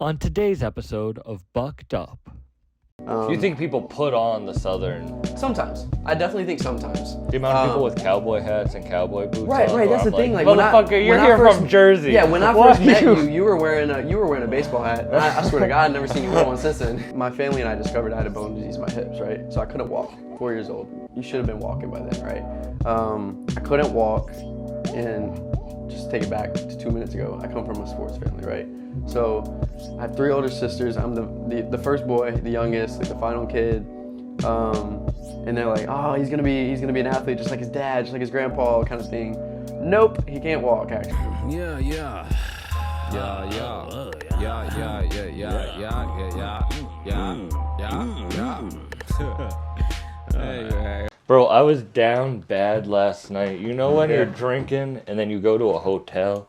On today's episode of Bucked Up. Do you think people put on the Southern? Sometimes. I definitely think sometimes. The amount of people with cowboy hats and cowboy boots. Right. That's the thing. Like, motherfucker, you're here from Jersey. Yeah, when I first met you, you were wearing a baseball hat. And I swear to God, I've never seen you wear one since then. My family and I discovered I had a bone disease in my hips, right? So I couldn't walk. 4 years old. You should have been walking by then, right? I couldn't walk, and just take it back to 2 minutes ago. I come from a sports family, right? So I have 3 older sisters. I'm the first boy, the youngest, like the final kid. And they're like, oh, he's gonna be an athlete just like his dad, just like his grandpa, kind of thing. Nope, he can't walk actually. Bro, I was down bad last night. You know when you're drinking and then you go to a hotel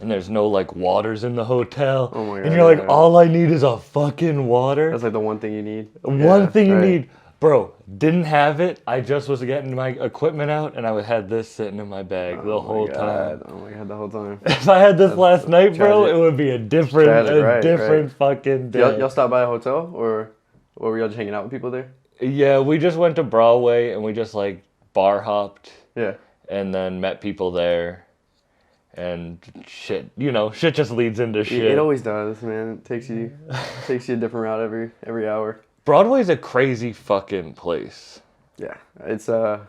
and there's no like waters in the hotel? Oh my God. And you're like, all I need is a fucking water. That's like the one thing you need. One thing you need. Bro, didn't have it. I just was getting my equipment out and I had this sitting in my bag the whole time. Oh my God, the whole time. If I had this last night, bro, it would be a different fucking day. Y'all stopped by a hotel or were y'all just hanging out with people there? Yeah, we just went to Broadway and we just like bar hopped. Yeah. And then met people there. And shit, shit just leads into shit. It always does, man. It takes you a different route every hour. Broadway's a crazy fucking place. Yeah, it's I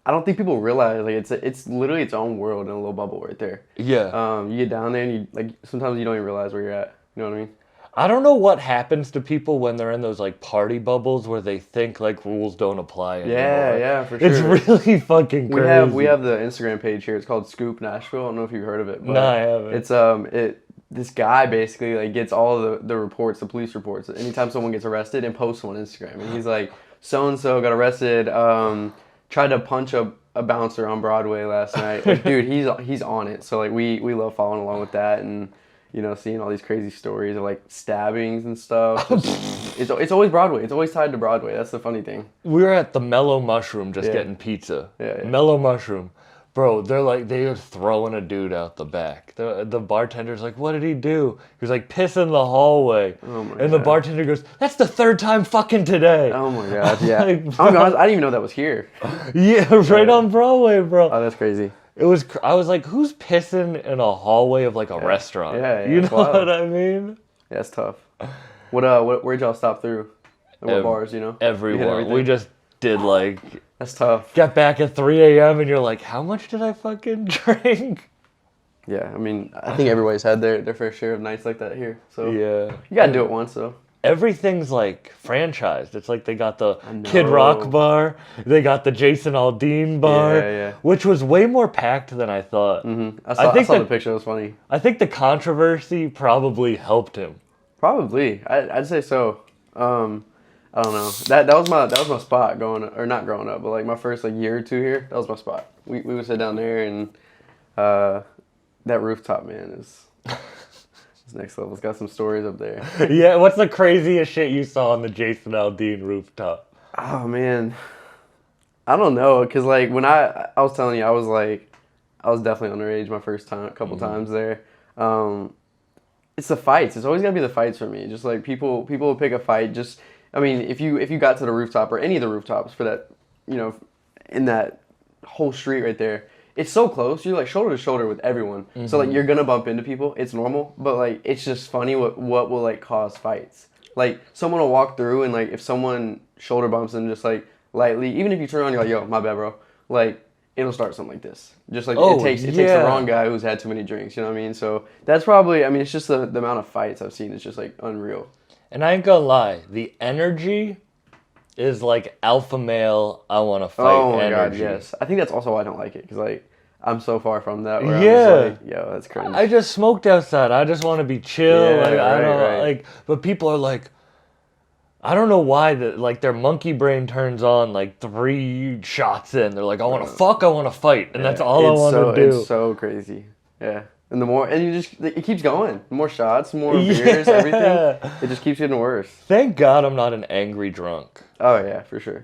don't think people realize like it's literally its own world in a little bubble right there. Yeah. You get down there and you like sometimes you don't even realize where you're at. You know what I mean? I don't know what happens to people when they're in those like party bubbles where they think like rules don't apply anymore. Yeah, for sure. It's really fucking crazy. We have the Instagram page here. It's called Scoop Nashville. I don't know if you've heard of it. But no, I haven't. It's this guy basically like gets all the reports, the police reports, anytime someone gets arrested and posts them on Instagram. And he's like, so and so got arrested, tried to punch a bouncer on Broadway last night. Like, dude, he's on it. So like we love following along with that and seeing all these crazy stories of like stabbings and stuff. It's always Broadway. It's always tied to Broadway. That's the funny thing. We were at the Mellow Mushroom just getting pizza. Yeah. Mellow Mushroom. Bro, they were throwing a dude out the back. The bartender's like, what did he do? He was like, piss in the hallway. Oh my God. The bartender goes, that's the 3rd time fucking today. Oh my God, yeah. I'm honest, I didn't even know that was here. Yeah, right on Broadway, bro. Oh, that's crazy. I was like, who's pissing in a hallway of like a restaurant? Yeah, you know what I mean? Yeah, it's tough. Where'd y'all stop through? What bars, Everywhere. We just did like... That's tough. Get back at 3 a.m. and you're like, how much did I fucking drink? Yeah, I mean, I think everybody's had their fair share of nights like that here. So yeah, you gotta do it once, though. Everything's like franchised. It's like they got the Kid Rock bar, they got the Jason Aldean bar, which was way more packed than I thought. Mm-hmm. I saw the picture. It was funny. I think the controversy probably helped him. Probably, I'd say so. I don't know. That was my spot not growing up, but like my first like year or 2 here, that was my spot. We would sit down there and that rooftop, man, is next level. It's got some stories up there. Yeah, what's the craziest shit you saw on the Jason Aldean rooftop? Oh man, I don't know, cause like when I was telling you, I was definitely underage my first time, couple times there. It's the fights. It's always gotta be the fights for me. Just like people will pick a fight. Just I mean, if you got to the rooftop or any of the rooftops for that, in that whole street right there, it's so close. You're like shoulder to shoulder with everyone. Mm-hmm. So like you're gonna bump into people. It's normal, but like it's just funny what will like cause fights. Like someone will walk through and like if someone shoulder bumps them just like lightly, even if you turn around, you're like, yo, my bad, bro. Like it'll start something like this. Just like it takes the wrong guy who's had too many drinks. You know what I mean? So that's probably. I mean, it's just the amount of fights I've seen is just like unreal. And I ain't gonna lie, the energy is like alpha male, I want to fight energy. Oh my energy. God, yes. I think that's also why I don't like it, because like I'm so far from that. Where yeah. I'm just like, yo, that's crazy. I just smoked outside. I just want to be chill. Like but people are like, I don't know why like their monkey brain turns on like 3 shots in. They're like, I want to fuck, I want to fight, and that's all I want to do. It's so crazy. Yeah. And it keeps going. The more shots, more beers, everything. It just keeps getting worse. Thank God I'm not an angry drunk. Oh yeah, for sure.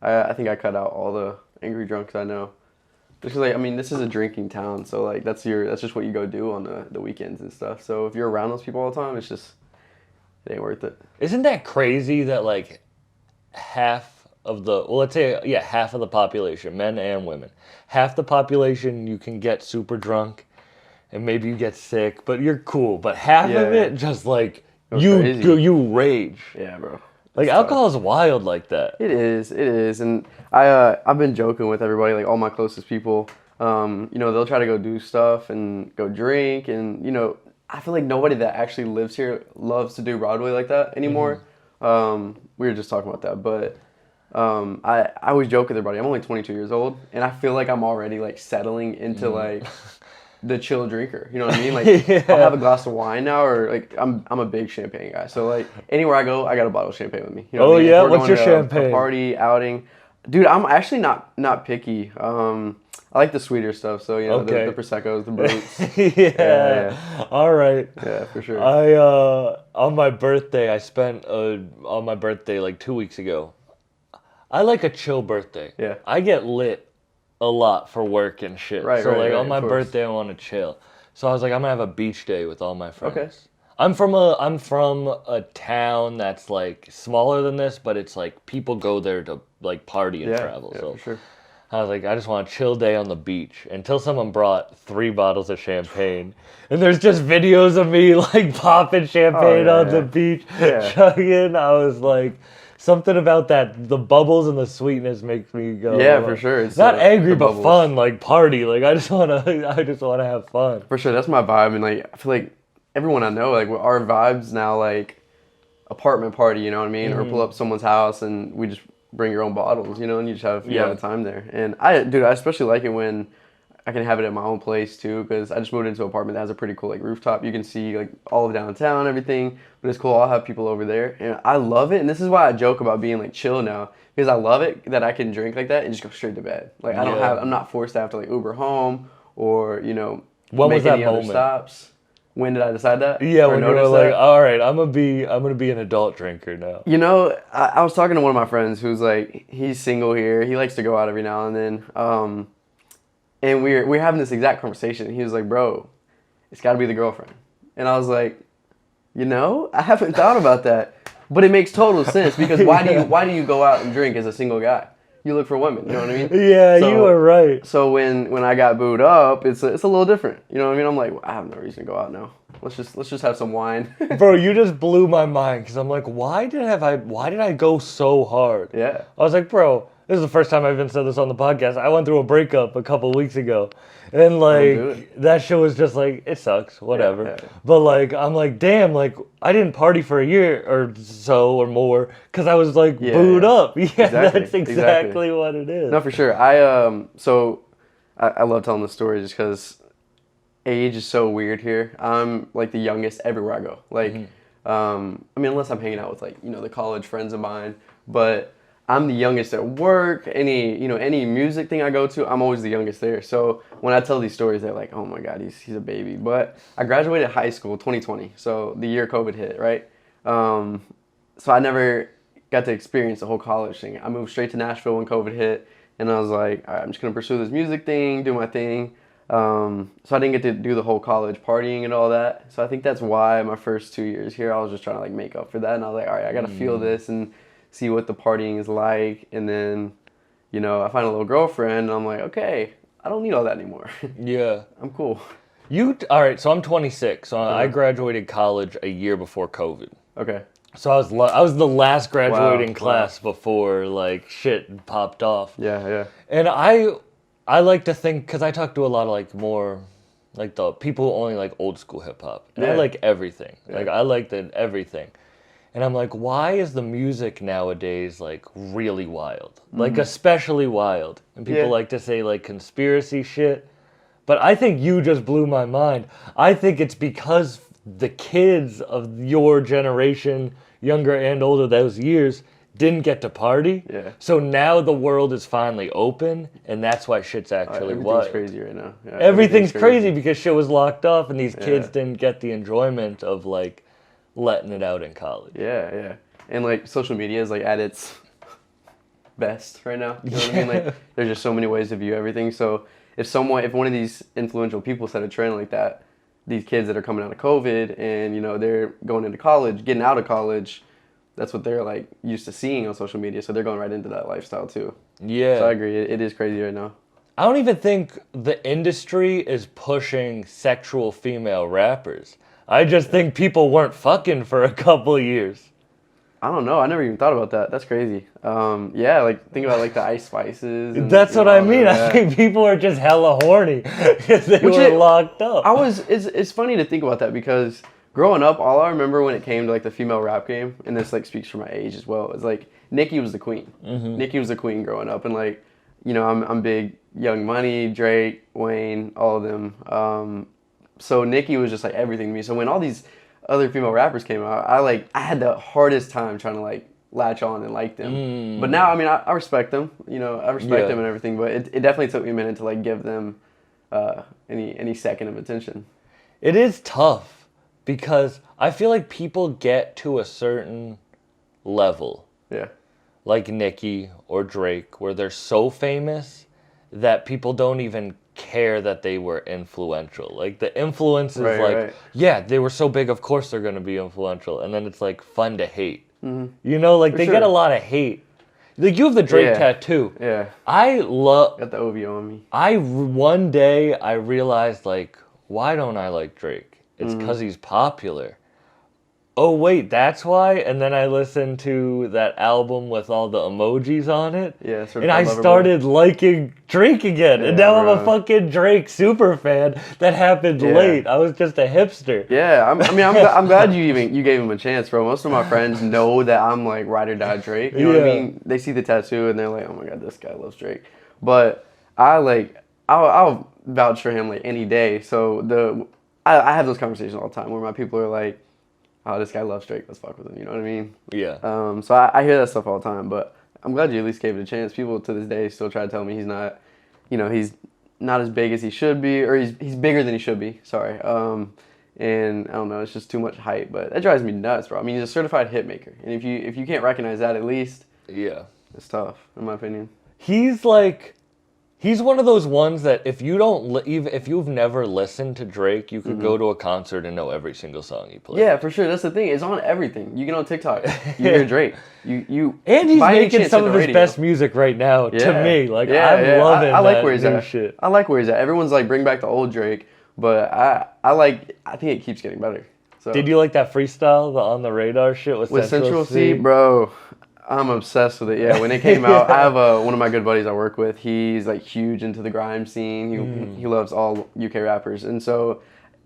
I think I cut out all the angry drunks I know. Because like I mean, this is a drinking town, so like that's just what you go do on the weekends and stuff. So if you're around those people all the time, it ain't worth it. Isn't that crazy that like half of the let's say half of the population, men and women, half the population you can get super drunk, and maybe you get sick, but you're cool. But half of it just like you rage. Yeah, bro. Like alcohol is wild like that. It is, and I've been joking with everybody, like all my closest people. They'll try to go do stuff and go drink, and I feel like nobody that actually lives here loves to do Broadway like that anymore. We were just talking about that, but I always joke with everybody. I'm only 22 years old, and I feel like I'm already like settling into like the chill drinker. You know what I mean? Like I'll have a glass of wine now, or like I'm a big champagne guy. So like anywhere I go, I got a bottle of champagne with me. You know what I mean? Yeah, what's your champagne? A party, outing, dude. I'm actually not picky. I like the sweeter stuff. So the Prosecco's, the Brutes. Yeah. All right. Yeah, for sure. On my birthday, I spent on my birthday like 2 weeks ago. I like a chill birthday. Yeah. I get lit a lot for work and shit. Right, so right, on my course. birthday I want to chill. So I was like, I'm gonna have a beach day with all my friends. Okay. I'm from a town that's like smaller than this, but it's like people go there to like party and travel. So for sure. I was like, I just want a chill day on the beach until someone brought 3 bottles of champagne. And there's just videos of me like popping champagne on the beach, chugging. I was like, something about that, the bubbles and the sweetness makes me go. Yeah, for sure. It's not angry, but bubbles. fun, like party. Like I just wanna have fun. For sure, that's my vibe, and like I feel like everyone I know, like our vibes now, like apartment party. You know what I mean? Or pull up someone's house and we just bring your own bottles. And you just have a time there. And I especially like it when I can have it at my own place too, because I just moved into an apartment that has a pretty cool like rooftop. You can see like all of downtown, everything. But it's cool. I'll have people over there, and I love it. And this is why I joke about being like chill now, because I love it that I can drink like that and just go straight to bed. Like I'm not forced to have to like Uber home or When make was that any other moment? stops. When did I decide that? Yeah, when you were like, that? all right, I'm gonna be an adult drinker now. I was talking to one of my friends who's like, he's single here. He likes to go out every now and then. And we're having this exact conversation. He was like, bro, it's got to be the girlfriend. And I was like, I haven't thought about that. But it makes total sense, because why do you go out and drink as a single guy? You look for women, you know what I mean? Yeah, you are right. So when I got booed up, it's a little different. You know what I mean? I'm like, I have no reason to go out now. Let's just have some wine. Bro, you just blew my mind, because I'm like, why did I go so hard? Yeah. I was like, bro, this is the first time I've even said this on the podcast. I went through a breakup a couple weeks ago. And like that shit was just like, it sucks, whatever. Yeah. But like I'm like, damn, like I didn't party for a year or so or more because I was like booed up. Yeah, that's exactly what it is. No, for sure. I love telling the story just because age is so weird here. I'm like the youngest everywhere I go. Like, I mean, unless I'm hanging out with like the college friends of mine, but I'm the youngest at work. Any music thing I go to, I'm always the youngest there. So when I tell these stories, they're like, "Oh my God, he's a baby." But I graduated high school 2020, so the year COVID hit, right? So I never got to experience the whole college thing. I moved straight to Nashville when COVID hit, and I was like, "All right, I'm just gonna pursue this music thing, do my thing." So I didn't get to do the whole college partying and all that. So I think that's why my first 2 years here, I was just trying to like make up for that, and I was like, "All right, I gotta feel this and see what the partying is like." And then, I find a little girlfriend, and I'm like, okay, I don't need all that anymore. Yeah. I'm cool. All right, so I'm 26. So I graduated college a year before COVID. Okay. So I was the last graduating class before like shit popped off. Yeah. And I like to think, because I talk to a lot of like more like the people who only like old school hip hop. And I like everything. Yeah. Like I like everything. And I'm like, why is the music nowadays like really wild? Like especially wild. And people like to say like conspiracy shit. But I think you just blew my mind. I think it's because the kids of your generation, younger and older those years, didn't get to party. Yeah. So now the world is finally open, and that's why shit's actually wild. Everything's crazy right now. Yeah, everything's crazy because shit was locked off, and these kids didn't get the enjoyment of like letting it out in college. Yeah. And like social media is like at its best right now. You know what I mean? Like there's just so many ways to view everything. So if one of these influential people set a trend like that, these kids that are coming out of COVID and, you know, they're going into college, getting out of college, that's what they're like used to seeing on social media. So they're going right into that lifestyle too. Yeah. So I agree. It is crazy right now. I don't even think the industry is pushing sexual female rappers. I just think people weren't fucking for a couple years. I don't know. I never even thought about that. That's crazy. Yeah, like think about like the Ice Spices. And, That's what I mean. Yeah. I think people are just hella horny because they were locked up. It's funny to think about that because growing up, all I remember when it came to like the female rap game, and this like speaks for my age as well, is like Nicki was the queen. Mm-hmm. Nicki was the queen growing up, and like, you know, I'm big Young Money, Drake, Wayne, all of them. So Nicki was just like everything to me. So when all these other female rappers came out, I had the hardest time trying to like latch on and like them. But now, I mean, I respect them. You know, I respect them and everything. But it definitely took me a minute to like give them any second of attention. It is tough because I feel like people get to a certain level, Yeah. like Nicki or Drake, where they're so famous that people don't even care that they were influential. Like the influence is yeah, they were so big, of course they're going to be influential. And then it's like fun to hate. Mm-hmm. You know, like they get a lot of hate. Like you have the Drake tattoo. Yeah. Got the OVO on me. One day I realized like, why don't I like Drake? It's because he's popular. Oh wait, that's why? And then I listened to that album with all the emojis on it. Yeah, and I started liking Drake again. And now I'm a fucking Drake super fan. That happened late. I was just a hipster. Yeah, I'm glad you gave him a chance, bro. Most of my friends know that I'm like ride or die Drake. You know what I mean? They see the tattoo and they're like, oh my god, this guy loves Drake. But I'll vouch for him like any day. So I have those conversations all the time where my people are like, oh, this guy loves Drake, let's fuck with him, you know what I mean? Yeah. So I hear that stuff all the time, but I'm glad you at least gave it a chance. People to this day still try to tell me he's not, you know, he's not as big as he should be, or he's bigger than he should be, sorry. And I don't know, it's just too much hype, but that drives me nuts, bro. I mean, he's a certified hit maker, and if you can't recognize that at least, it's tough, in my opinion. He's one of those ones that if you've never listened to Drake, you could go to a concert and know every single song he plays. Yeah, for sure. That's the thing. It's on everything. You get on TikTok, you hear Drake. And he's making some of his best music right now. To me, like I'm loving. I like where he's new at. Shit. I like where he's at. Everyone's like, bring back the old Drake, but I think it keeps getting better. So. Did you like that freestyle, the On the Radar shit with Central C? Bro? I'm obsessed with it. Yeah, when it came out, I have one of my good buddies I work with. He's like huge into the grime scene. He loves all UK rappers, and so,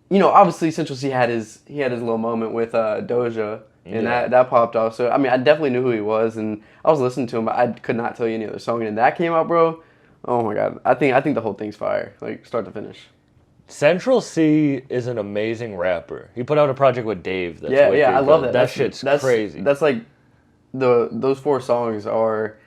you know, obviously Central C had his little moment with Doja, and that popped off. So I mean, I definitely knew who he was, and I was listening to him, but I could not tell you any other song. And that came out, bro. Oh my god, I think the whole thing's fire, like start to finish. Central C is an amazing rapper. He put out a project with Dave. That's I love that. That shit's crazy. That's like. Those 4 songs are,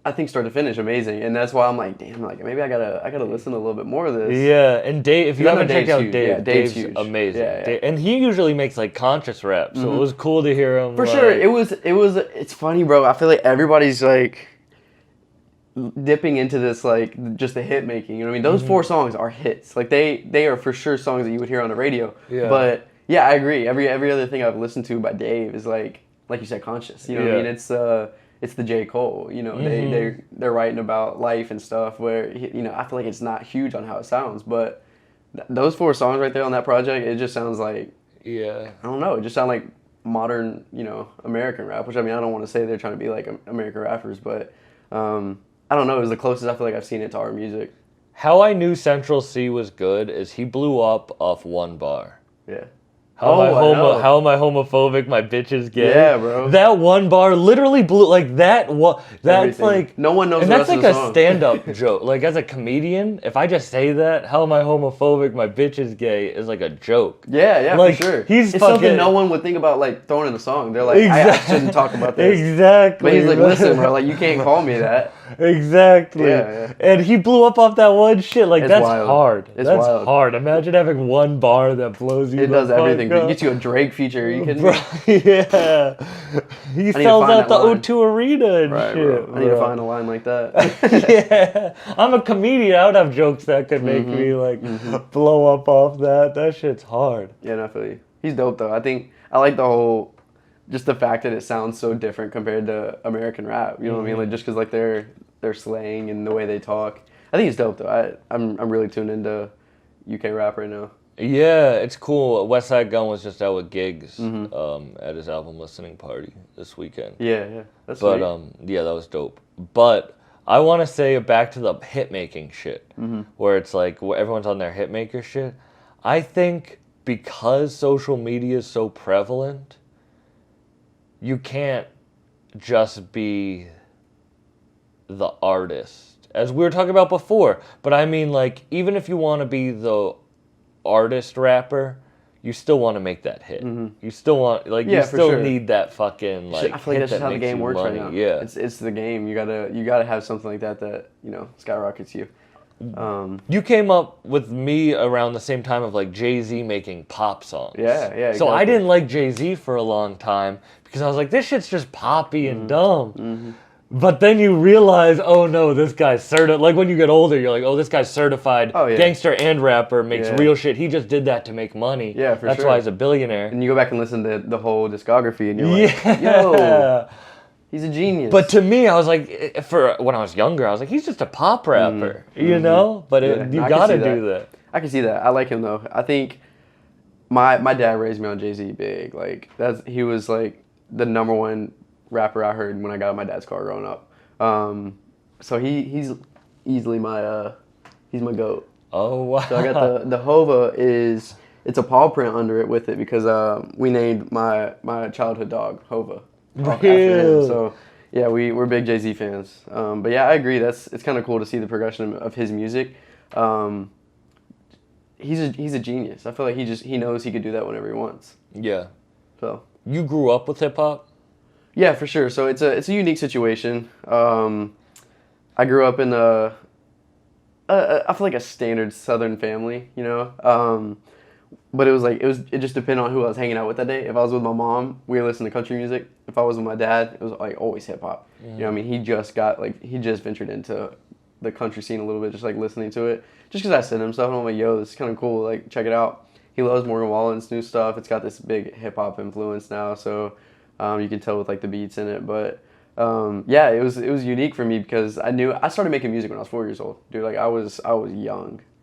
I think, start to finish amazing, and that's why I'm like, damn, like maybe I gotta listen to a little bit more of this. Yeah, and Dave, if you haven't checked out huge. Dave, Dave's huge. Amazing. Yeah. Dave, and he usually makes like conscious rap, so it was cool to hear him. For sure, it's funny, bro. I feel like everybody's like dipping into this like just the hit making. You know what I mean? Those 4 songs are hits. Like they are for sure songs that you would hear on the radio. Yeah. But yeah, I agree. Every other thing I've listened to by Dave is like you said, conscious. You know what I mean? It's the J. Cole. You know, they're writing about life and stuff. Where you know, I feel like it's not huge on how it sounds, but those 4 songs right there on that project, it just sounds like I don't know. It just sounds like modern, you know, American rap. Which I mean, I don't want to say they're trying to be like American rappers, but I don't know. It was the closest I feel like I've seen it to our music. How I knew Central C was good is he blew up off 1 bar. Yeah. How am I homophobic? My bitch is gay. Yeah, bro. That 1 bar literally blew like that. That's everything. like no one knows. And the that's rest like of the a song. stand-up joke. Like as a comedian, if I just say that, how am I homophobic? My bitch is gay is like a joke. Yeah, like, for sure. It's something no one would think about like throwing in a song. They're like, I shouldn't talk about this. Exactly. But he's like, listen, bro, like you can't call me that. Exactly. Yeah. And he blew up off that one shit. Like, It's that's wild. hard. It's that's wild. hard. Imagine having one bar that blows you It the does fuck everything. up. It gets you a Drake feature. Are you kidding Bro, me? yeah. He to sells find out the that line. O2 Arena and Right, shit. bro. I need to find a line like that. Yeah. I'm a comedian. I would have jokes that could make me, like, blow up off that. That shit's hard. Yeah, no, I feel you. He's dope, though. I like the whole, just the fact that it sounds so different compared to American rap. You know what I mean? Like, just because, like, their slang and the way they talk. I think he's dope, though. I'm really tuned into UK rap right now. Yeah, it's cool. West Side Gun was just out with gigs at his album listening party this weekend. Yeah. That's But sweet. yeah, that was dope. But I want to say back to the hit making shit, where it's like where everyone's on their hit maker shit. I think because social media is so prevalent, you can't just be the artist, as we were talking about before. But I mean, like, even if you want to be the artist rapper, you still want to make that hit. You still want, like, Yeah, you for still sure. need that fucking, like, I feel like hit that's just that how the makes game you works money. right now. Yeah. It's the game. You gotta have something like that skyrockets you. You came up with me around the same time of, like, Jay-Z making pop songs. Yeah. So I exactly. didn't like Jay-Z for a long time because I was like, this shit's just poppy and dumb. But then you realize, oh no, this guy's certified. Like, when you get older, you're like, oh, this guy's certified Oh, yeah. gangster and rapper, makes Yeah. real shit. He just did that to make money. Yeah, for That's sure. why he's a billionaire. And you go back and listen to the whole discography, and you're like, Yeah. yo, he's a genius. But to me, I was like, for when I was younger, I was like, he's just a pop rapper, you know? But Yeah, you I can gotta see do that. I can see that. I like him though. I think my dad raised me on Jay-Z big. Like he was like the number one rapper I heard when I got in my dad's car growing up. So he's easily he's my GOAT. Oh, wow. So I got the Hova it's a paw print under it with it because we named my childhood dog Hova after him. So yeah, we're big Jay-Z fans. But yeah, I agree. It's kind of cool to see the progression of his music. He's a genius. I feel like he knows he could do that whenever he wants. Yeah. So You grew up with hip hop? yeah, for sure. So it's a unique situation. I grew up in I feel like a standard Southern family, you know. But it just depended on who I was hanging out with that day. If I was with my mom, we listened to country music. If I was with my dad, it was like always hip hop. You know what I mean? He just ventured into the country scene a little bit, just like listening to it. Just because I sent him stuff and I'm like, yo, this is kind of cool. Like, check it out. He loves Morgan Wallen's new stuff. It's got this big hip hop influence now, so you can tell with like the beats in it. But yeah, it was unique for me because I started making music when I was 4 years old, dude. Like I was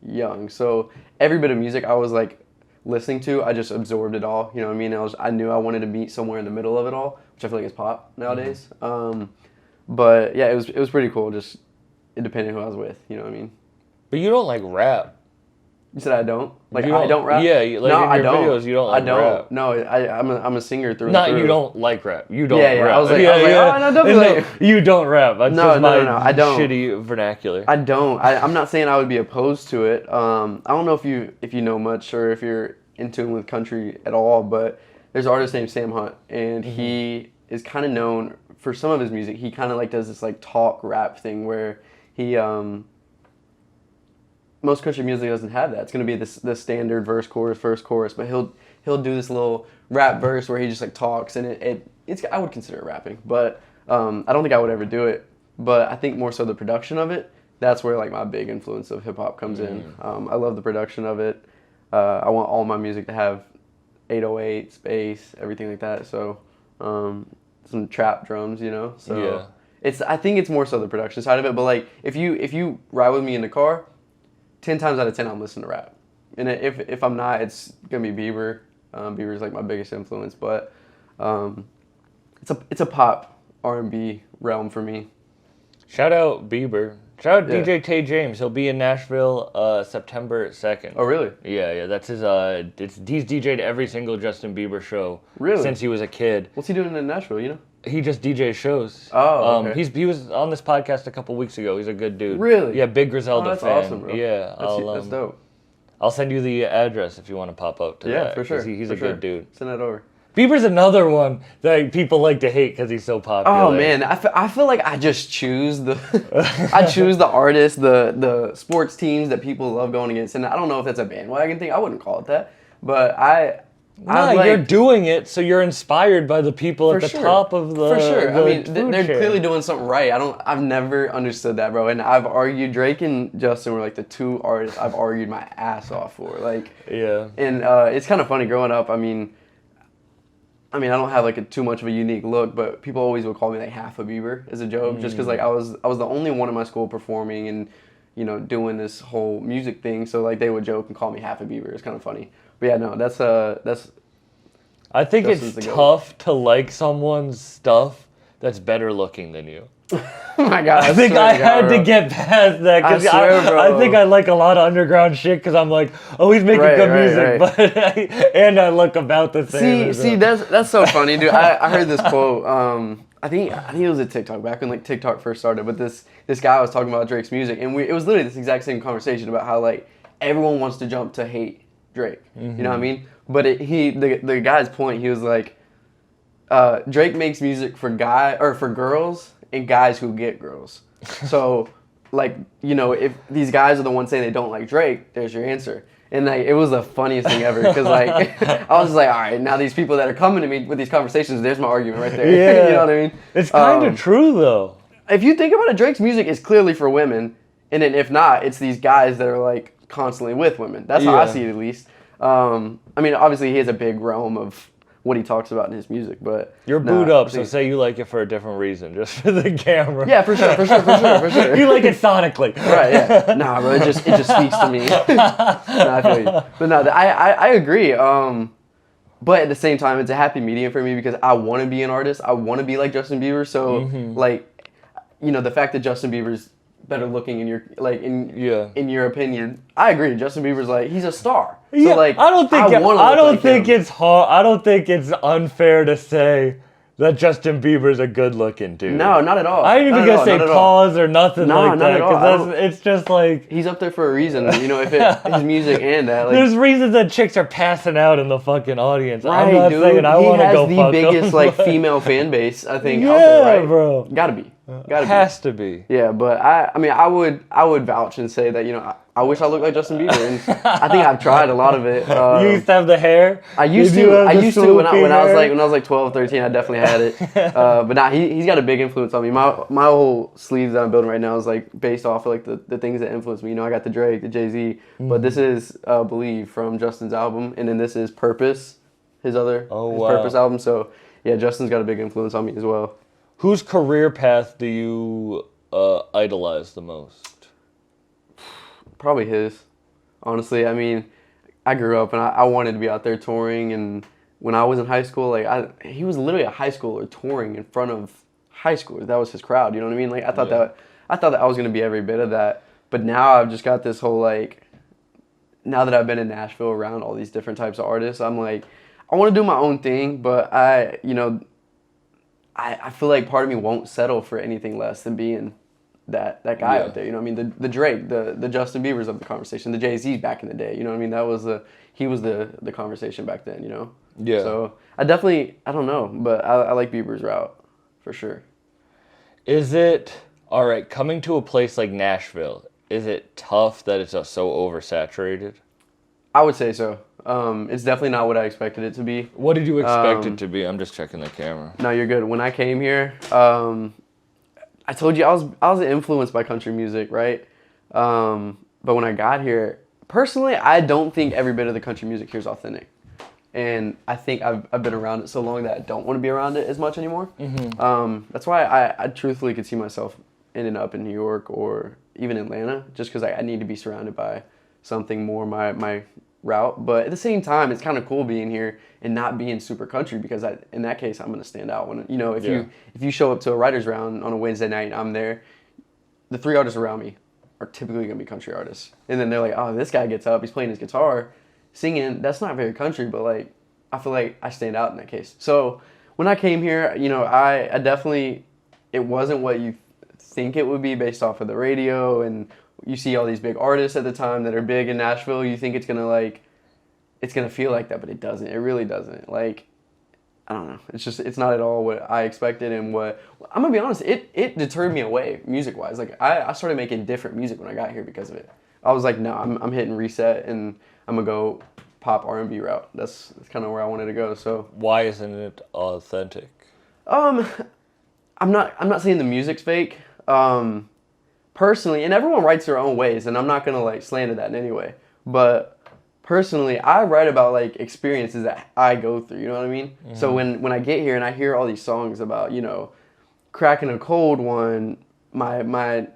young. So every bit of music I was like listening to, I just absorbed it all. You know what I mean? I knew I wanted to meet somewhere in the middle of it all, which I feel like is pop nowadays. But yeah, it was pretty cool. Just it depended who I was with. You know what I mean? But you don't like rap. You said I don't? Like, You don't- I don't rap? yeah, like no, in I your don't. videos, you don't like I don't. rap. No, I'm a singer through Not and through. you don't like rap. You don't Yeah, rap. I was like, oh, no, don't be like... You don't rap. That's No, just no, my no, I don't. shitty vernacular. I don't. I'm not saying I would be opposed to it. I don't know if you know much or if you're in tune with country at all, but there's an artist named Sam Hunt, and he is kind of known for some of his music. He kind of like does this like talk rap thing where he most country music doesn't have that. It's gonna be the standard verse chorus, but he'll do this little rap verse where he just like talks, and it's I would consider it rapping, but I don't think I would ever do it. But I think more so the production of it. That's where like my big influence of hip hop comes in. I love the production of it. I want all my music to have 808s, bass, everything like that. So some trap drums, you know. So yeah. I think it's more so the production side of it. But like if you ride with me in the car, 10 times out of 10 I'm listening to rap. And if I'm not, it's gonna be Bieber. Bieber's like my biggest influence, but it's a pop R&B realm for me. Shout out Bieber. Shout out Yeah. DJ Tay James. He'll be in Nashville September 2nd. Oh really? Yeah. That's his. He's DJ'd every single Justin Bieber show Really? since he was a kid. What's he doing in Nashville? You know? He just DJs shows. Oh, okay. He was on this podcast a couple weeks ago. He's a good dude. Really? Yeah, big Griselda that's fan. awesome, bro. Yeah, That's dope. I'll send you the address if you want to pop up to that. Yeah, for sure. He's for a sure. good dude. Send that over. Bieber's another one that people like to hate because he's so popular. Oh man, I feel like I just choose the I choose the artists, the sports teams that people love going against, and I don't know if that's a bandwagon thing. I wouldn't call it that, but No, you're doing it, so you're inspired by the people at the top of the. For sure. The I mean, food they're chain. clearly doing something right. I've never understood that, bro. And I've argued Drake and Justin were like the two artists I've argued my ass off for. Like, yeah. And it's kind of funny growing up. I mean, I don't have like too much of a unique look, but people always would call me like half a Bieber as a joke, just because like I was the only one in my school performing and doing this whole music thing. So like they would joke and call me half a Bieber. It's kind of funny. But yeah, no, that's. I think it's tough to like someone's stuff that's better looking than you. Oh my God, I think I had to get past that because I think I like a lot of underground shit because I'm like, oh, he's making good music, but and I look about the same. See, that's so funny, dude. I heard this quote. I think it was a TikTok back when like TikTok first started, but this guy was talking about Drake's music, and it was literally this exact same conversation about how like everyone wants to jump to hate Drake. You know what I mean? But the guy's point, he was like, Drake makes music for girls and guys who get girls. So, like, if these guys are the ones saying they don't like Drake, there's your answer. And like, it was the funniest thing ever because like I was like, all right, now these people that are coming to me with these conversations, there's my argument right there. Yeah. You know what I mean? It's kind of true though. If you think about it, Drake's music is clearly for women, and then if not, it's these guys that are like constantly with women. That's how I see it, at least. Obviously he has a big realm of what he talks about in his music, but you're booed up, so say you like it for a different reason, just for the camera. Yeah, for sure. You like it sonically, right? Yeah. Nah, bro, it just speaks to me. I feel you. But no, I agree. But at the same time, it's a happy medium for me because I want to be an artist. I want to be like Justin Bieber. So like, the fact that Justin Bieber's better looking in your opinion, I agree. Justin Bieber's like, he's a star. So like, I don't think it's hard. I don't think it's unfair to say that Justin Bieber's a good looking dude. No, not at all. I ain't even gonna say pause or nothing like that because it's just like he's up there for a reason. If his music and that. Like, there's reasons that chicks are passing out in the fucking audience. Right, I'm not dude. saying I want to go fuck He has the biggest like female fan base I think out there, right? Bro. Gotta be. Has to be. Yeah, but I would vouch and say that I wish I looked like Justin Bieber, and I think I've tried a lot of it. You used to have the hair. I used to when I was like 12, 13. I definitely had it. But now he's got a big influence on me. My whole sleeve that I'm building right now is like based off of like the things that influence me. I got the Drake, the Jay-Z, but this is Believe from Justin's album, and then this is Purpose, his Purpose album. So yeah, Justin's got a big influence on me as well. Whose career path do you idolize the most? Probably his. Honestly, I grew up and I wanted to be out there touring, and when I was in high school, like he was literally a high schooler touring in front of high schoolers. That was his crowd. You know what I mean? Like I thought that I was gonna be every bit of that. But now I've just got this whole like. Now that I've been in Nashville around all these different types of artists, I'm like, I want to do my own thing, but I feel like part of me won't settle for anything less than being that guy out there. You know what I mean? The Drake, the Justin Biebers of the conversation, the Jay-Z's back in the day. You know what I mean? He was the conversation back then, Yeah. So I don't know, but I like Bieber's route for sure. Is it, all right, coming to a place like Nashville, is it tough that it's so oversaturated? I would say so. It's definitely not what I expected it to be. What did you expect it to be? I'm just checking the camera. No, you're good. When I came here, I told you I was influenced by country music, right? But when I got here, personally, I don't think every bit of the country music here is authentic. And I think I've been around it so long that I don't want to be around it as much anymore. That's why I truthfully could see myself ending up in New York or even Atlanta, just because I need to be surrounded by something more my route. But at the same time, it's kind of cool being here and not being super country, because in that case I'm going to stand out. When if you show up to a writer's round on a Wednesday night and I'm there, the three artists around me are typically going to be country artists, and then they're like, oh, this guy gets up, he's playing his guitar, singing. That's not very country, but like I feel like I stand out in that case. So when I came here, I definitely, it wasn't what you think it would be based off of the radio, and you see all these big artists at the time that are big in Nashville. You think it's gonna feel like that, but it doesn't. It really doesn't. Like, I don't know. It's not at all what I expected, and what I'm gonna be honest. It deterred me away music wise. Like I started making different music when I got here because of it. I was like, no, I'm hitting reset, and I'm gonna go pop R&B route. That's kind of where I wanted to go. So why isn't it authentic? I'm not saying the music's fake. Personally, and everyone writes their own ways, and I'm not gonna like slander that in any way. But personally, I write about like experiences that I go through. You know what I mean? Mm-hmm. So when I get here and I hear all these songs about, you know, cracking a cold one, my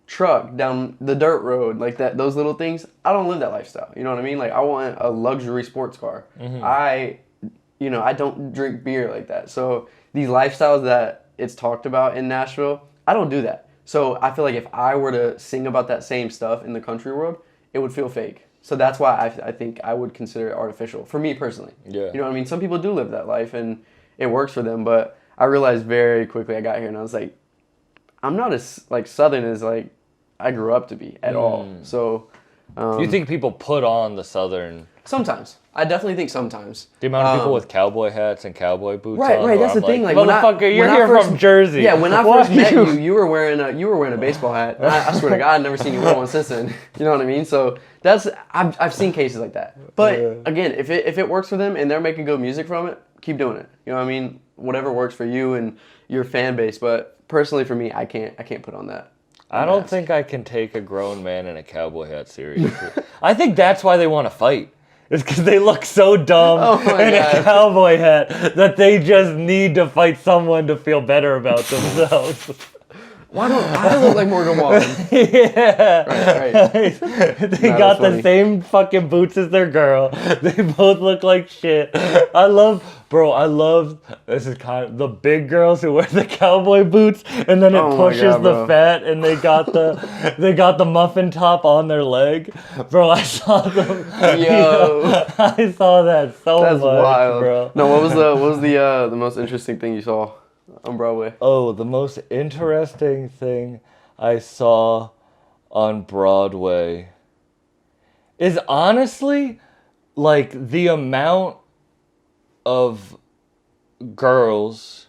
truck down the dirt road, like that, those little things, I don't live that lifestyle. You know what I mean? Like I want a luxury sports car. Mm-hmm. I don't drink beer like that. So these lifestyles that it's talked about in Nashville, I don't do that. So I feel like if I were to sing about that same stuff in the country world, it would feel fake. So that's why I think I would consider it artificial, for me personally. Yeah. You know what I mean? Some people do live that life and it works for them, but I realized very quickly I got here and I was like, I'm not as like Southern as like I grew up to be at all. So you think people put on the Southern? Sometimes. I definitely think sometimes. The amount of people with cowboy hats and cowboy boots on. Right, that's the thing. Like, motherfucker, you're here from Jersey. Yeah, when I first met you, you were wearing a baseball hat. I swear to God, I've never seen you wear one since then. You know what I mean? So I've seen cases like that. But again, if it works for them and they're making good music from it, keep doing it. You know what I mean? Whatever works for you and your fan base. But personally, for me, I can't put on that. I don't think I can take a grown man in a cowboy hat seriously. I think that's why they want to fight. It's because they look so dumb in a cowboy hat that they just need to fight someone to feel better about themselves. Why don't I look like Morgan Wallen? Yeah. Right. They got the same fucking boots as their girl. They both look like shit. I love, this is kind of the big girls who wear the cowboy boots and then it pushes the fat and they got the muffin top on their leg. Bro, I saw them. Yo. I saw that so much, wild. Bro. No, what was the most interesting thing you saw on Broadway? Oh, the most interesting thing I saw on Broadway is honestly like the amount of girls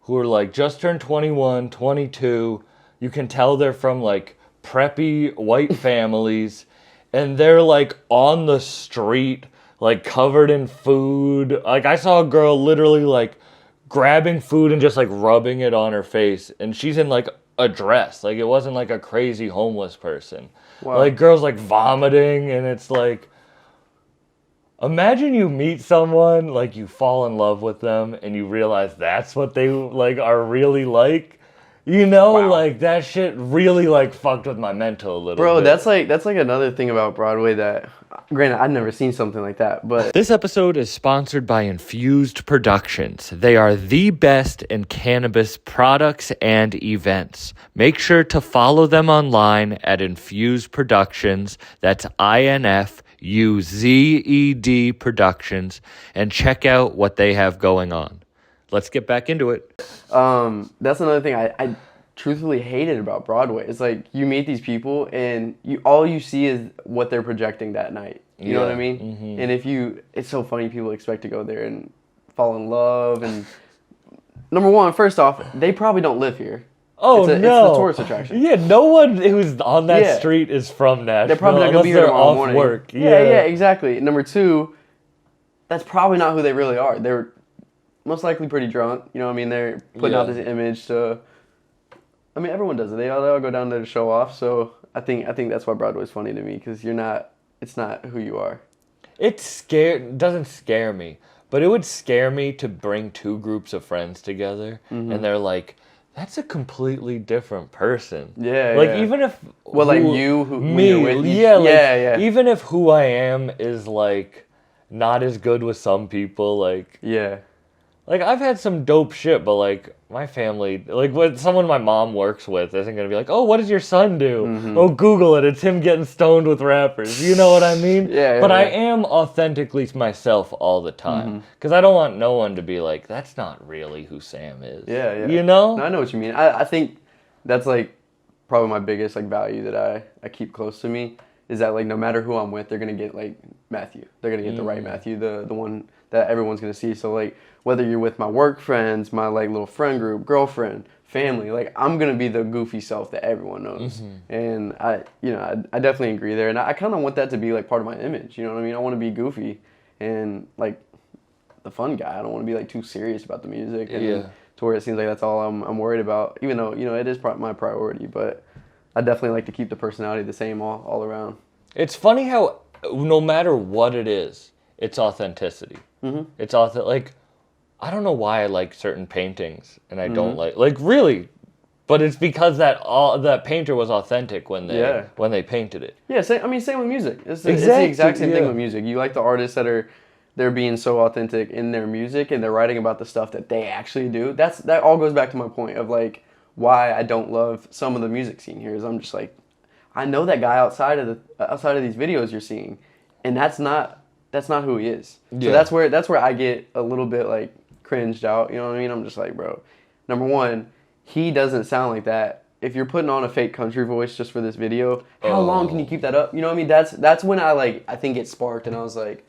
who are like just turned 21, 22. You can tell they're from like preppy white families and they're like on the street, like covered in food. Like I saw a girl literally like grabbing food and just like rubbing it on her face, and she's in like a dress. Like it wasn't like a crazy homeless person. Wow. Like girls like vomiting, and it's like, imagine you meet someone, like you fall in love with them and you realize that's what they like are really like. You know, like that shit really like fucked with my mental a little bit. Bro, that's like another thing about Broadway that, granted, I've never seen something like that, but... This episode is sponsored by Infused Productions. They are the best in cannabis products and events. Make sure to follow them online at Infused Productions. That's INFUZED Productions. And check out what they have going on. Let's get back into it. That's another thing I truthfully hated about Broadway. It's like you meet these people and all you see is what they're projecting that night. You know what I mean? Mm-hmm. And it's so funny, people expect to go there and fall in love. And number one, first off, they probably don't live here. Oh, no. It's the tourist attraction. Yeah, no one who's on that street is from Nashville. They're probably not going to be here tomorrow morning. Work. Yeah, exactly. Number two, that's probably not who they really are. They're most likely pretty drunk. You know what I mean? They're putting out this image to... I mean, everyone does it. They all go down there to show off. So I think that's why Broadway's funny to me, because it's not who you are. Doesn't scare me, but it would scare me to bring two groups of friends together, and they're like, that's a completely different person. Yeah, like even if even if who I am is like not as good with some people, like like I've had some dope shit, but like my family, like what someone my mom works with isn't gonna be like, oh, what does your son do? Mm-hmm. Oh, Google it. It's him getting stoned with rappers. You know what I mean? But I am authentically myself all the time, because I don't want no one to be like, that's not really who Sam is. Yeah. You know? No, I know what you mean. I think that's like probably my biggest like value that I keep close to me, is that like no matter who I'm with, they're gonna get like Matthew. They're gonna get the right Matthew, the one that everyone's gonna see. So like whether you're with my work friends, my like little friend group, girlfriend, family, like I'm gonna be the goofy self that everyone knows. And I definitely agree there. And I kind of want that to be like part of my image. You know what I mean? I want to be goofy and like the fun guy. I don't want to be like too serious about the music and to where it seems like that's all I'm worried about. Even though it is my priority, but I definitely like to keep the personality the same all around. It's funny how no matter what it is, it's authenticity. It's like I don't know why I like certain paintings and I don't like really, but it's because that painter was authentic when they painted it. Yeah, same with music. It's the exact same thing with music. You like the artists that they're being so authentic in their music and they're writing about the stuff that they actually do. That all goes back to my point of like why I don't love some of the music scene here is I'm just like I know that guy outside of these videos you're seeing, and that's not who he is. So that's where I get a little bit like cringed out. You know what I mean? I'm just like, bro, number one, he doesn't sound like that. If you're putting on a fake country voice just for this video, how long can you keep that up? You know what I mean? That's when I think it sparked, and I was like,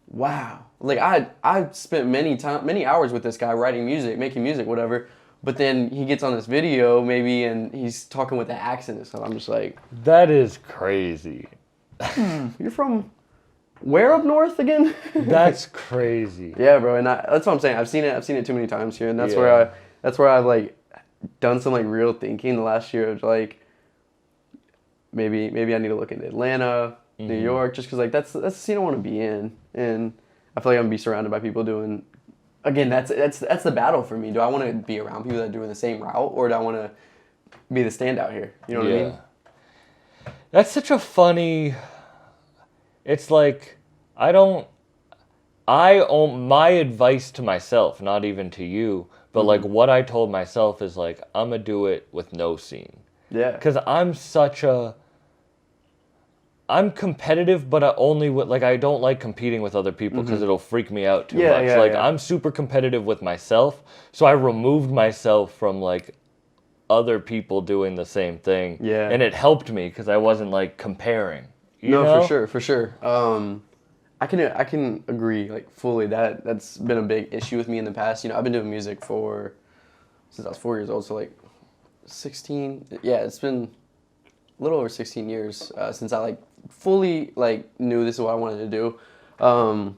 wow. Like I spent many hours with this guy writing music, making music, whatever. But then he gets on this video maybe and he's talking with the accent and stuff. I'm just like, that is crazy. You're from where up north again? That's crazy. Yeah, bro. And that's what I'm saying. I've seen it too many times here, and that's where I've like done some like real thinking the last year of like maybe I need to look into Atlanta, New York, just because like that's the scene I want to be in, and I feel like I'm gonna be surrounded by people doing. Again, that's the battle for me. Do I want to be around people that are doing the same route, or do I want to be the standout here? You know what I mean? That's such a funny. It's like I own my advice to myself, not even to you, but like what I told myself is like I'm gonna do it with no scene. Yeah. Because I'm competitive, but I don't like competing with other people because it'll freak me out too much. I'm super competitive with myself, so I removed myself from like other people doing the same thing. Yeah. And it helped me because I wasn't like comparing. You know? For sure. I can agree like fully that's been a big issue with me in the past. I've been doing music since I was 4 years old, so like 16. Yeah, it's been a little over 16 years since I like fully like knew this is what I wanted to do. And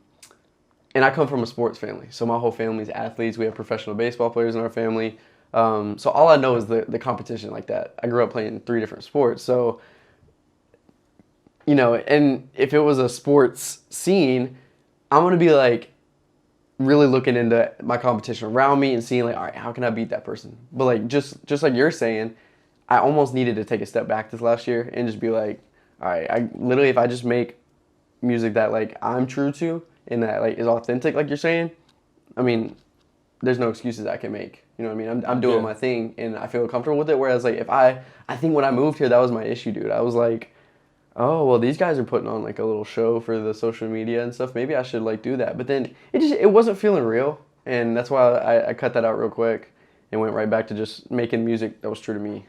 I come from a sports family, so my whole family's athletes. We have professional baseball players in our family. So all I know is the competition like that. I grew up playing 3 different sports, so and if it was a sports scene, I'm gonna be like really looking into my competition around me and seeing like, all right, how can I beat that person? But like just like you're saying, I almost needed to take a step back this last year and just be like, all right, I literally, if I just make music that like I'm true to and that like is authentic, like you're saying, I mean, there's no excuses I can make. You know what I mean? I'm doing my thing and I feel comfortable with it. Whereas like if I think when I moved here, that was my issue, dude. I was like, oh, well, these guys are putting on like a little show for the social media and stuff. Maybe I should like do that. But then it wasn't feeling real. And that's why I cut that out real quick and went right back to just making music that was true to me,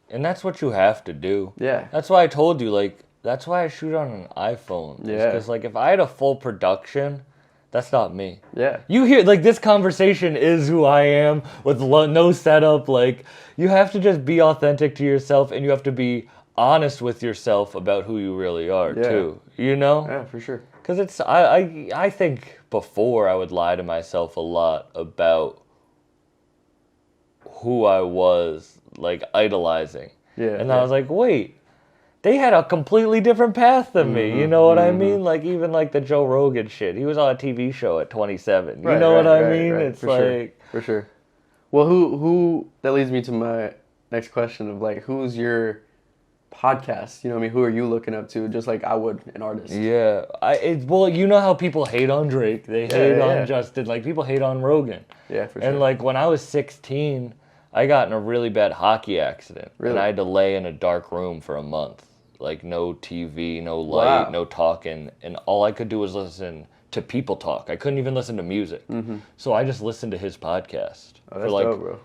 And that's what you have to do. Yeah. That's why I told you, like, that's why I shoot on an iPhone. Yeah. Because, like, if I had a full production, that's not me. Yeah. You hear, like, this conversation is who I am with no setup. Like, you have to just be authentic to yourself and you have to be honest with yourself about who you really are, too. You know? Yeah, for sure. Because I think before I would lie to myself a lot about who I was, like, idolizing. Yeah. And I was like, wait, they had a completely different path than me. You know what I mean? Like, even like the Joe Rogan shit. He was on a TV show at 27. You know what I mean? It's for like... Sure. For sure. Well, who... That leads me to my next question of, like, who's your podcast? You know what I mean? Who are you looking up to? Just like I would an artist. Yeah. Well, you know how people hate on Drake. They hate on Justin. Like, people hate on Rogan. Yeah, for sure. And, like, when I was 16... I got in a really bad hockey accident. Really? And I had to lay in a dark room for a month. Like, no TV, no light, no talking. And all I could do was listen to people talk. I couldn't even listen to music. Mm-hmm. So I just listened to his podcast for like dope, bro.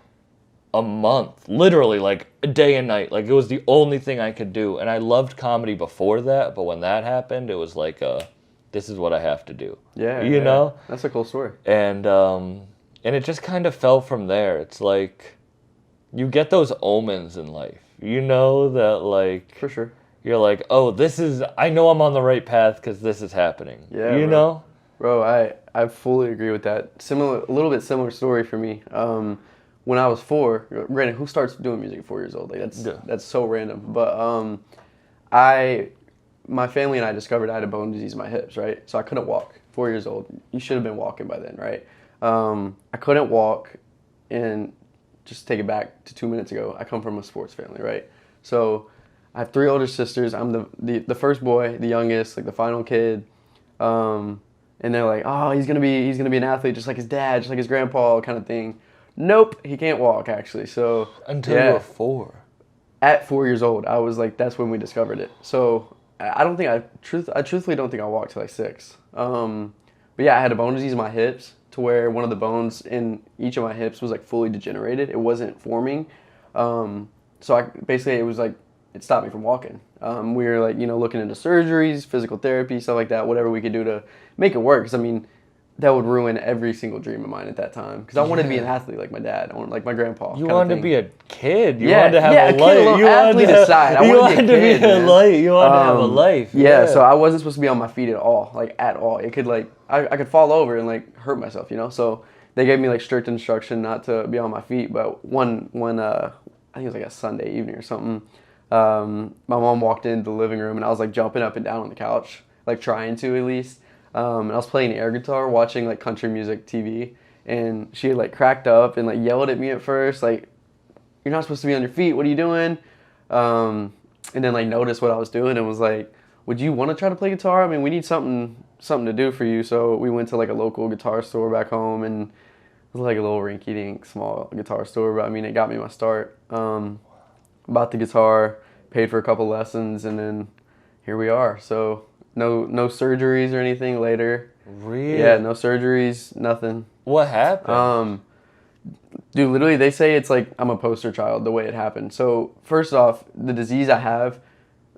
A month. Literally, like, a day and night. Like, it was the only thing I could do. And I loved comedy before that. But when that happened, it was like this is what I have to do. Yeah. You know? That's a cool story. And it just kind of fell from there. It's like, you get those omens in life. You know that, like... For sure. You're like, oh, I know I'm on the right path because this is happening. Yeah, you know? Bro, I fully agree with that. A little bit similar story for me. When I was 4, granted, who starts doing music at 4 years old? Like that's so random. But my family and I discovered I had a bone disease in my hips, right? So I couldn't walk. 4 years old. You should have been walking by then, right? I couldn't walk, and just take it back to 2 minutes ago. I come from a sports family, right? So I have 3 older sisters. I'm the first boy, the youngest, like the final kid. And they're like, oh, he's gonna be an athlete just like his dad, just like his grandpa, kind of thing. Nope, he can't walk actually. So until you were 4. At 4 years old, I was like, that's when we discovered it. So I truthfully don't think I walked till like 6. But yeah, I had a bone disease in my hips to where one of the bones in each of my hips was like fully degenerated. It wasn't forming. So it was like, it stopped me from walking. We were like, looking into surgeries, physical therapy, stuff like that, whatever we could do to make it work. 'Cause I mean, that would ruin every single dream of mine at that time. Because I wanted to be an athlete like my dad, like my grandpa. You wanted to be a kid. You wanted wanted to have a life. You athlete aside, I wanted to be a kid, man. You wanted to have a life. Yeah, so I wasn't supposed to be on my feet at all, like at all. It could I could fall over and like hurt myself, So they gave me like strict instruction not to be on my feet. But one I think it was like a Sunday evening or something. My mom walked into the living room and I was like jumping up and down on the couch, like trying to at least. And I was playing air guitar, watching like country music TV, and she had like cracked up and like yelled at me at first, like, "You're not supposed to be on your feet. What are you doing?" And then like noticed what I was doing and was like, "Would you want to try to play guitar? I mean, we need something to do for you." So we went to like a local guitar store back home, and it was like a little rinky-dink small guitar store, but I mean, it got me my start. Bought the guitar, paid for a couple lessons, and then here we are. So no surgeries or anything later. Really? Yeah, no surgeries, nothing. What happened? Dude, literally they say it's like I'm a poster child the way it happened. So first off, the disease I have,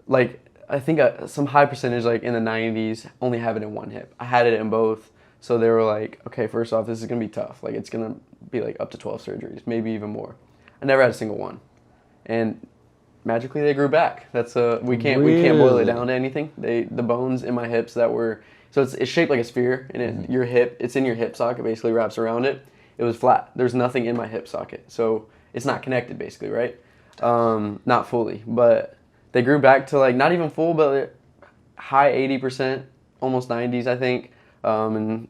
like I think some high percentage like in the 90s only have it in one hip. I had it in both. So they were like, okay, first off, this is going to be tough. Like it's going to be like up to 12 surgeries, maybe even more. I never had a single one. And magically they grew back. That's we can't boil it down to anything. The bones in my hips it's shaped like a sphere, and your hip, it's in your hip socket, basically wraps around it. It was flat. There's nothing in my hip socket, so it's not connected, basically, right? Not fully, but they grew back to like not even full, but high 80%, almost 90s, I think, and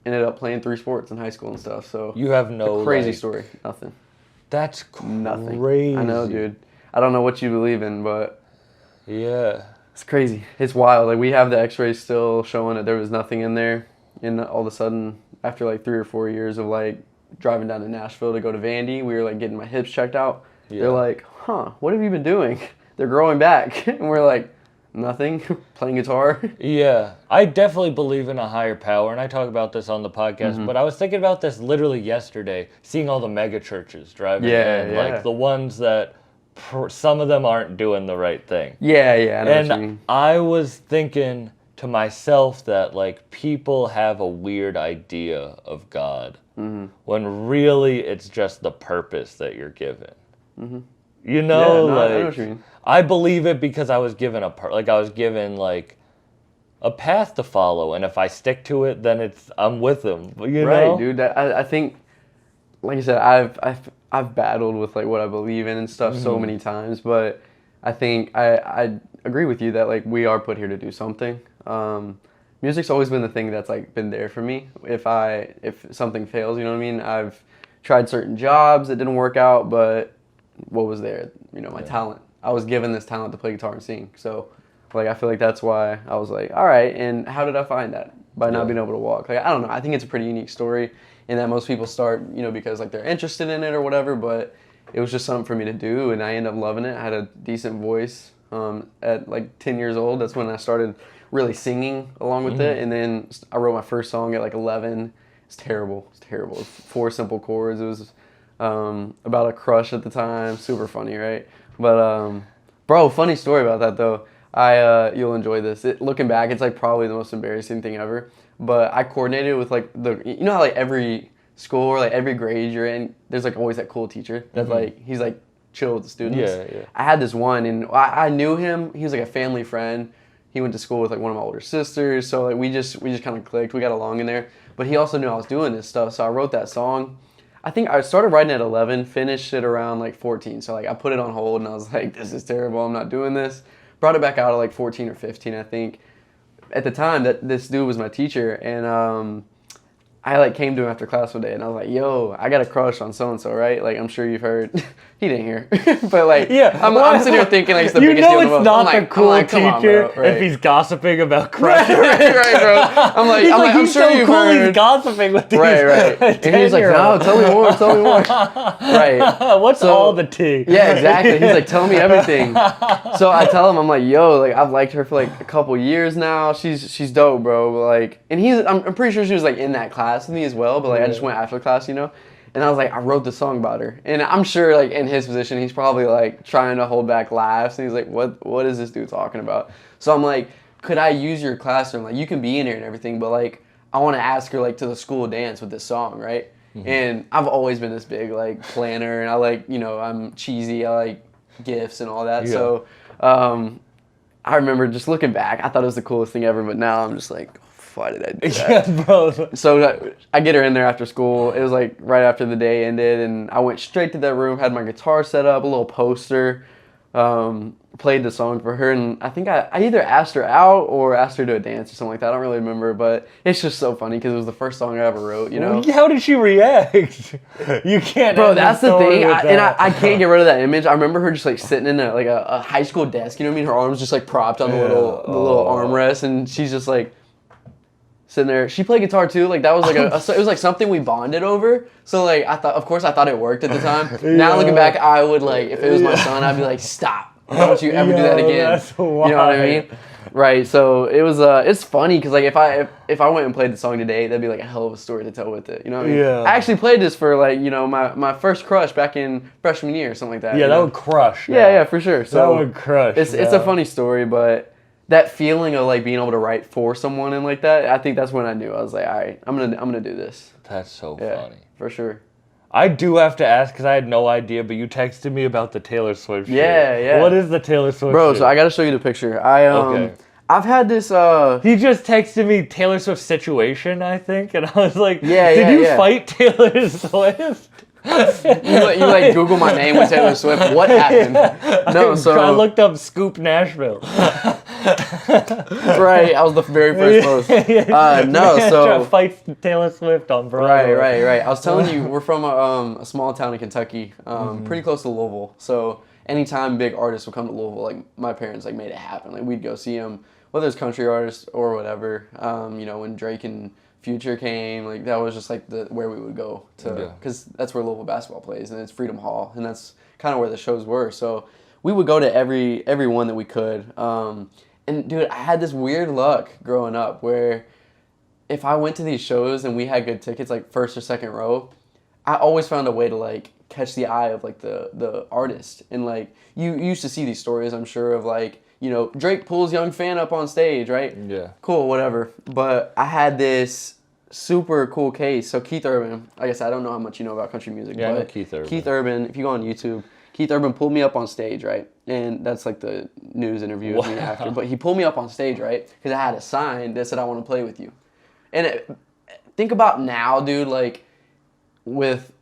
ended up playing 3 sports in high school and stuff. So you have no crazy story, nothing. That's crazy. Nothing. I know, dude. I don't know what you believe in, but yeah, it's crazy. It's wild. Like we have the X-rays still showing that there was nothing in there, and all of a sudden, after like 3 or 4 years of like driving down to Nashville to go to Vandy, we were like getting my hips checked out. Yeah. They're like, "Huh, what have you been doing?" They're growing back, and we're like, "Nothing, playing guitar." Yeah, I definitely believe in a higher power, and I talk about this on the podcast. But I was thinking about this literally yesterday, seeing all the mega churches driving in, like the ones that. Some of them aren't doing the right thing. Yeah, I know what you mean. I was thinking to myself that like people have a weird idea of God when really it's just the purpose that you're given. You know, I like know what you mean. I believe it because I was given a path to follow, and if I stick to it, then I'm with him. You know? Right, dude. I think, like I said, I've battled with like what I believe in and stuff so many times, but I think I agree with you that like we are put here to do something. Music's always been the thing that's like been there for me. If something fails, you know what I mean? I've tried certain jobs that didn't work out, but what was there? My talent. I was given this talent to play guitar and sing. So like I feel like that's why I was like, all right, and how did I find that? By not being able to walk. Like I don't know. I think it's a pretty unique story. And that most people start, because like they're interested in it or whatever, but it was just something for me to do, and I ended up loving it. I had a decent voice at like 10 years old. That's when I started really singing along with it, and then I wrote my first song at like 11. It's terrible. It's 4 simple chords. It was about a crush at the time. Super funny, right? But bro, funny story about that though. You'll enjoy this. Looking back, it's like probably the most embarrassing thing ever. But I coordinated with like you know how like every school or like every grade you're in, there's like always that cool teacher that's like he's like chill with the students. Yeah. I had this one, and I knew him. He was like a family friend. He went to school with like one of my older sisters, so like we just kind of clicked. We got along in there. But he also knew I was doing this stuff, so I wrote that song. I think I started writing at 11, finished it around like 14. So like I put it on hold, and I was like, this is terrible. I'm not doing this. Brought it back out at like 14 or 15, I think. At the time, that this dude was my teacher, and I like came to him after class one day, and I was like, "Yo, I got a crush on so and so, right? Like, I'm sure you've heard." He didn't hear, but like, I'm sitting here thinking like it's the biggest deal in the world. You know it's not the cool teacher on, bro, right? if he's gossiping about crushes. right, bro. I'm sure you've heard. He's gossiping with these. Right. And he's like, "No, tell me more. Right. What's all the tea? Yeah, exactly. He's like, "Tell me everything." So I tell him, I'm like, "Yo, like I've liked her for like a couple years now. She's dope, bro." But like, and I'm pretty sure she was like in that class with me as well. But like, I just went after class, you know. And I was like, I wrote the song about her. And I'm sure, like, in his position, he's probably, like, trying to hold back laughs. And he's like, what is this dude talking about? So I'm like, could I use your classroom? Like, you can be in here and everything, but, like, I want to ask her, like, to the school dance with this song, right? Mm-hmm. And I've always been this big, like, planner. And I like, you know, I'm cheesy. I like gifts and all that. Yeah. So I remember just looking back, I thought it was the coolest thing ever. But now I'm just like, why did I do that? Yeah, bro. So I get her in there after school. It was like right after the day ended, and I went straight to that room, had my guitar set up, a little poster, played the song for her, and I think I either asked her out or asked her to a dance or something like that. I don't really remember, but it's just so funny because it was the first song I ever wrote, you know? How did she react? You can't. Bro, that's the thing, I can't get rid of that image. I remember her just like sitting in a high school desk, you know what I mean? Her arms just like propped on the little armrest, and she's just like sitting there. She played guitar too. Like that was like it was like something we bonded over. So like I thought it worked at the time. Now looking back, I would like if it was my son, I'd be like, stop! Don't you ever do that again? That's you know what I mean? Right. So it was it's funny because like if I went and played the song today, that'd be like a hell of a story to tell with it. You know what I mean? Yeah. I actually played this for like my first crush back in freshman year or something like that. Yeah, that would crush. Yeah, for sure. So that would crush. It's a funny story, but that feeling of like being able to write for someone and like that, I think that's when I knew. I was like, all right, I'm gonna do this. That's so funny. For sure. I do have to ask because I had no idea, but you texted me about the Taylor Swift shit. Yeah. What is the Taylor Swift Bro, shit? so I gotta show you the picture. I've had this He just texted me Taylor Swift situation, I think, and I was like, did you fight Taylor Swift? you like Google my name with Taylor Swift. What happened? No, so I looked up Scoop Nashville. Right, I was the very first post. So fight Taylor Swift on Broadway. Right. I was telling you, we're from a small town in Kentucky, pretty close to Louisville. So anytime big artists would come to Louisville, like my parents like made it happen. Like we'd go see them, whether it's country artists or whatever. When Drake and Future came, like that was just like where we would go to, because that's where Louisville basketball plays, and it's Freedom Hall, and that's kind of where the shows were. So we would go to every one that we could. And dude, I had this weird luck growing up where if I went to these shows and we had good tickets, like first or second row, I always found a way to like catch the eye of like the artist. And like you used to see these stories, I'm sure, of like, Drake pulls young fan up on stage, right? Yeah. Cool, whatever. But I had this super cool case. So Keith Urban, like I said, I don't know how much you know about country music. Yeah, but I know Keith Urban. Keith Urban, if you go on YouTube, Keith Urban pulled me up on stage, right? And that's like the news interview with me after. But he pulled me up on stage, right? Because I had a sign that said, I want to play with you. And think about now, dude, like with,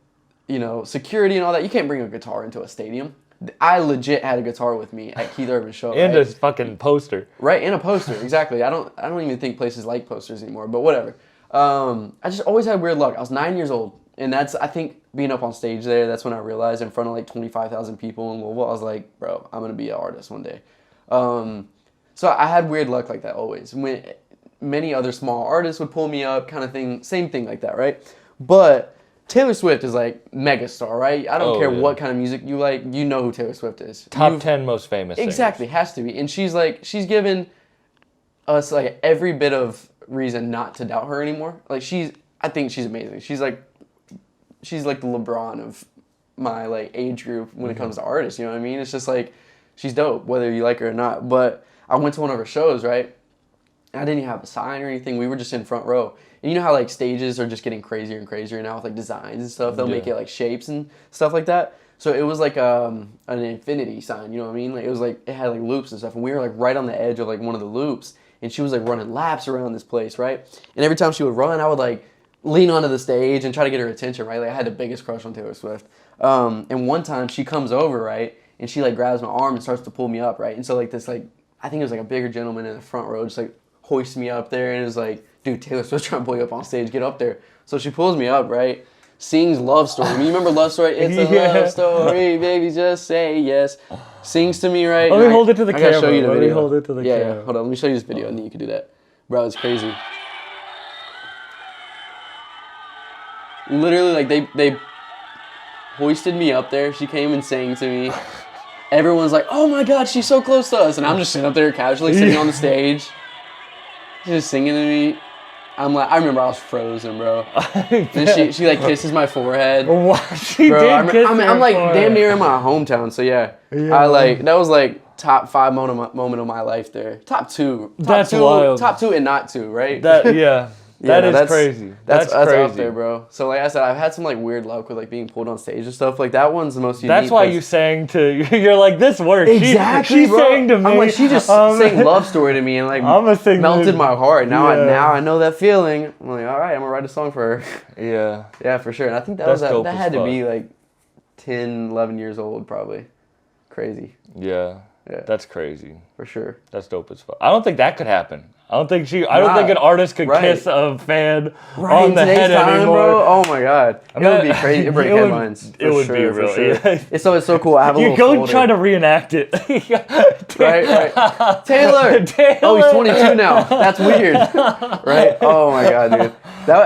security and all that, you can't bring a guitar into a stadium. I legit had a guitar with me at Keith Urban's show. And right? a fucking poster. Right, and a poster, exactly. I don't even think places like posters anymore, but whatever. I just always had weird luck. I was 9 years old, and that's, I think, being up on stage there, that's when I realized in front of like 25,000 people in Louisville, I was like, bro, I'm going to be an artist one day. So I had weird luck like that always. When many other small artists would pull me up, kind of thing, same thing like that, right? But Taylor Swift is like megastar, right? I don't care what kind of music you like, you know who Taylor Swift is. Top 10 most famous Exactly, singers. Has to be. And she's given us like every bit of reason not to doubt her anymore. Like I think she's amazing. She's like the LeBron of my like age group when it comes to artists, you know what I mean? It's just like she's dope, whether you like her or not. But I went to one of her shows, right? I didn't even have a sign or anything. We were just in front row. And you know how like stages are just getting crazier and crazier now with like designs and stuff. They'll make it like shapes and stuff like that. So it was like an infinity sign, you know what I mean? Like it was like it had like loops and stuff, and we were like right on the edge of like one of the loops, and she was like running laps around this place, right? And every time she would run, I would like lean onto the stage and try to get her attention, right? Like I had the biggest crush on Taylor Swift. And one time she comes over, right, and she like grabs my arm and starts to pull me up, right? And so like this like I think it was like a bigger gentleman in the front row just like hoists me up there and is like, dude, Taylor Swift's trying to pull you up on stage, get up there. So she pulls me up, right? Sings Love Story. I mean, you remember Love Story? It's a love story, baby, just say yes. Sings to me, right? Let me hold it to the camera. I gotta show you the video. Let me hold it to the camera. Yeah, hold on. Let me show you this video, and then you can do that. Bro, it's crazy. Literally, like, they hoisted me up there. She came and sang to me. Everyone's like, oh my God, she's so close to us. And I'm just sitting up there casually, sitting on the stage. She's just singing to me. I'm like, I remember I was frozen, bro. Then she like kisses my forehead. Wow, she bro, did kiss I'm like damn near in my hometown, so yeah. I like that was like top 5 moment of my life there. Top 2. That's wild. Top 2 and not 2, right? That is crazy. That's crazy. up there, bro. So like I said, I've had some like weird luck with like being pulled on stage and stuff. Like that one's the most unique. That's why you sang to. You're like, this works. Exactly, she sang to me. I'm like, she just sang Love Story to me and like melted my heart. Now I know that feeling. I'm like, all right, I'm gonna write a song for her. Yeah, for sure. And I think that had to be like 10, 11 years old, probably. Crazy. Yeah, that's crazy. For sure. That's dope as fuck. I don't think that could happen. I don't think an artist could kiss a fan on the head anymore. Bro. Oh my God. It would be crazy. It'd break headlines. It would be really. Sure. It's so cool. I have a little folder. Try to reenact it. right. Taylor. Oh, he's 22 now. That's weird. Right? Oh my God, dude.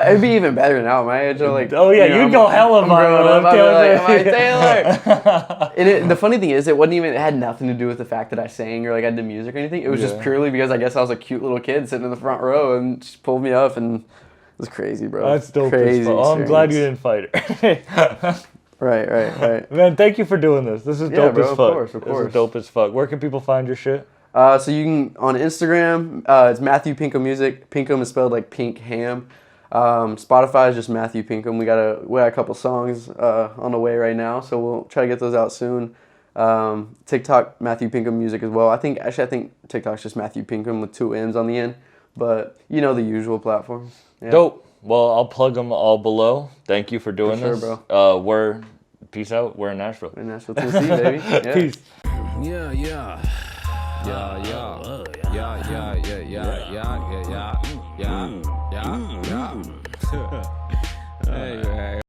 It'd be even better now at my age. Like, oh yeah, you'd go hella viral. I'm like, Taylor. And the funny thing is, it had nothing to do with the fact that I sang or like I did music or anything. It was just purely because I guess I was a cute little kid sitting in the front row and she pulled me up and it was crazy, bro. That's dope as fuck. I'm glad you didn't fight her. Right. Man, thank you for doing this. This is dope as fuck. Of course. This is dope as fuck. Where can people find your shit? So you can, on Instagram, it's Matthew Pinkham Music. Pinkham is spelled like Pinkham. Spotify is just Matthew Pinkham. We got a couple songs on the way right now, so we'll try to get those out soon. TikTok, Matthew Pinkham Music as well. I think TikTok's just Matthew Pinkham with 2 M's on the end, but you know the usual platforms. Yeah. Dope. Well, I'll plug them all below. Thank you for doing this. Bro. Peace out. We're in Nashville. In Nashville, Tennessee, baby. Yeah. Peace. Hey.